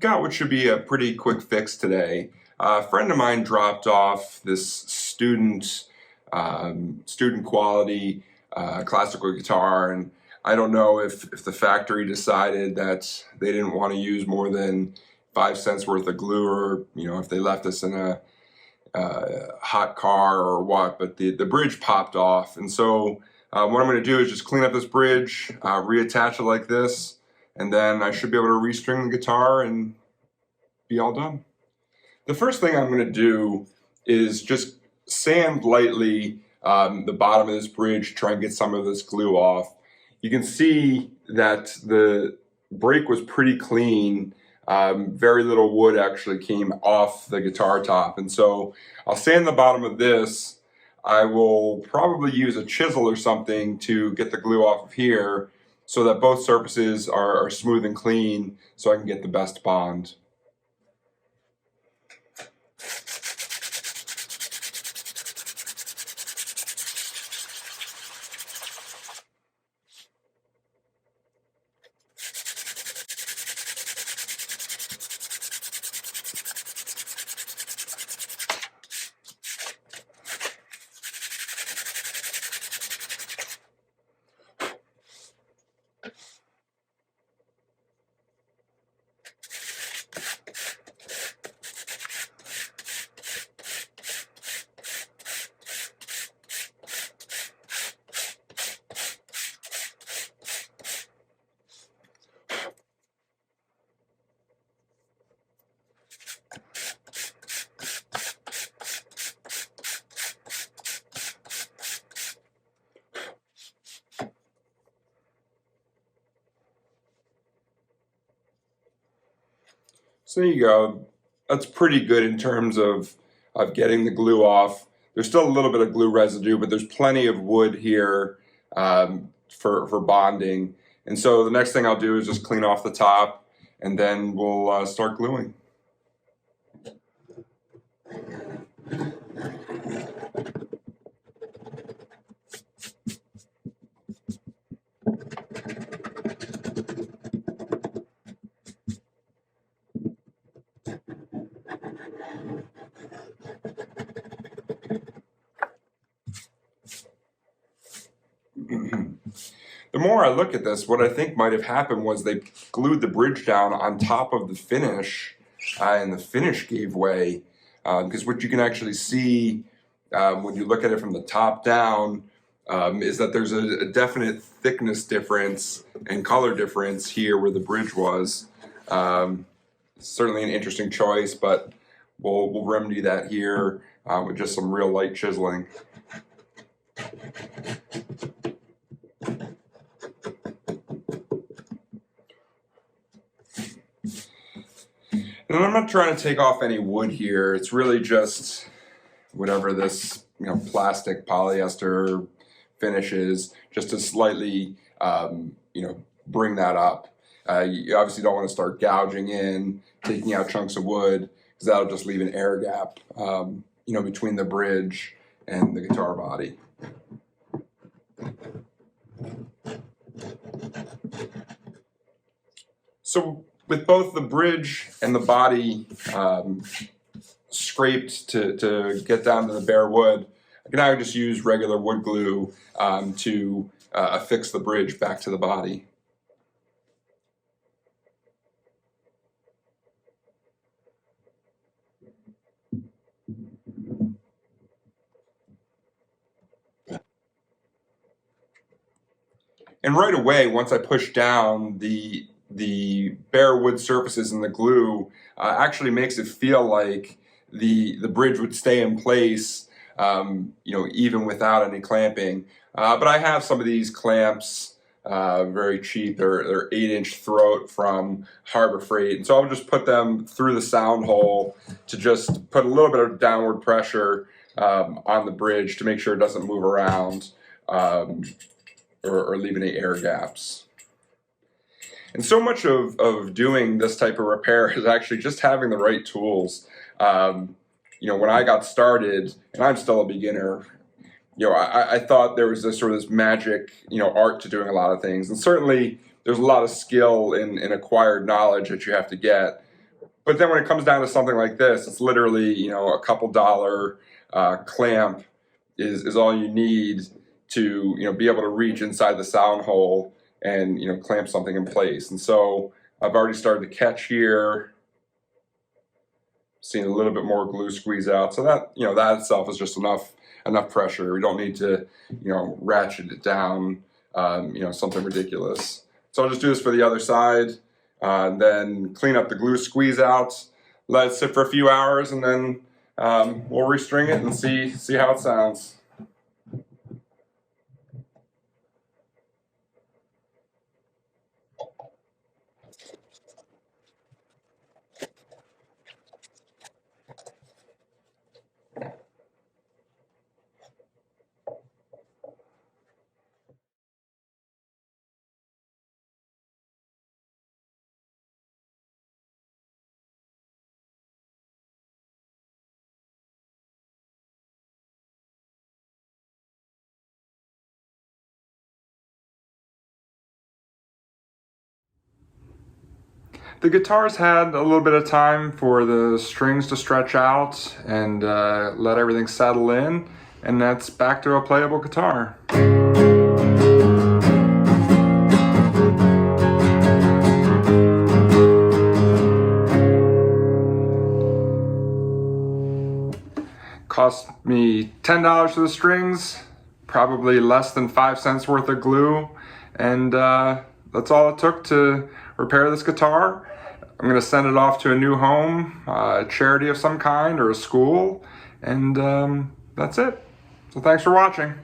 got what should be a pretty quick fix today. A friend of mine dropped off this student quality classical guitar, and I don't know if the factory decided that they didn't want to use more than 5 cents worth of glue, or if they left us in a hot car or what, but the bridge popped off. And so what I'm going to do is just clean up this bridge, reattach it like this, and then I should be able to restring the guitar and be all done. The first thing I'm going to do is just sand lightly the bottom of this bridge, try and get some of this glue off. You can see that the break was pretty clean. Very little wood actually came off the guitar top, and so I'll sand the bottom of this. I will probably use a chisel or something to get the glue off of here so that both surfaces are smooth and clean, so I can get the best bond. So there you go. That's pretty good in terms of getting the glue off. There's still a little bit of glue residue, but there's plenty of wood here for bonding. And so the next thing I'll do is just clean off the top, and then we'll start gluing. The more I look at this, what I think might have happened was they glued the bridge down on top of the finish, and the finish gave way. Because what you can actually see when you look at it from the top down is that there's a definite thickness difference and color difference here where the bridge was. Certainly an interesting choice, but we'll remedy that here with just some real light chiseling. And I'm not trying to take off any wood here. It's really just whatever this plastic polyester finish is, just to slightly bring that up. You obviously don't want to start gouging in, taking out chunks of wood, because that'll just leave an air gap between the bridge and the guitar body. So with both the bridge and the body scraped to get down to the bare wood, I can now just use regular wood glue to affix the bridge back to the body. And right away, once I push down, the bare wood surfaces and the glue actually makes it feel like the bridge would stay in place, even without any clamping. But I have some of these clamps, very cheap. They're 8-inch throat from Harbor Freight, and so I'll just put them through the sound hole to just put a little bit of downward pressure on the bridge to make sure it doesn't move around or leave any air gaps. And so much of doing this type of repair is actually just having the right tools. When I got started, and I'm still a beginner, I thought there was this magic, art to doing a lot of things. And certainly there's a lot of skill in acquired knowledge that you have to get. But then when it comes down to something like this, it's literally, you know, a couple dollar clamp is all you need to, you know, be able to reach inside the sound hole and, you know, clamp something in place. And so I've already started to catch here, seeing a little bit more glue squeeze out. So that, you know, that itself is just enough pressure. We don't need to, you know, ratchet it down, you know, something ridiculous. So I'll just do this for the other side, then clean up the glue squeeze out, let it sit for a few hours, and then we'll restring it and see how it sounds. The guitar's had a little bit of time for the strings to stretch out and let everything settle in, and that's back to a playable guitar. Cost me $10 for the strings, probably less than 5 cents worth of glue, and that's all it took to repair this guitar. I'm going to send it off to a new home, a charity of some kind or a school, and that's it. So thanks for watching.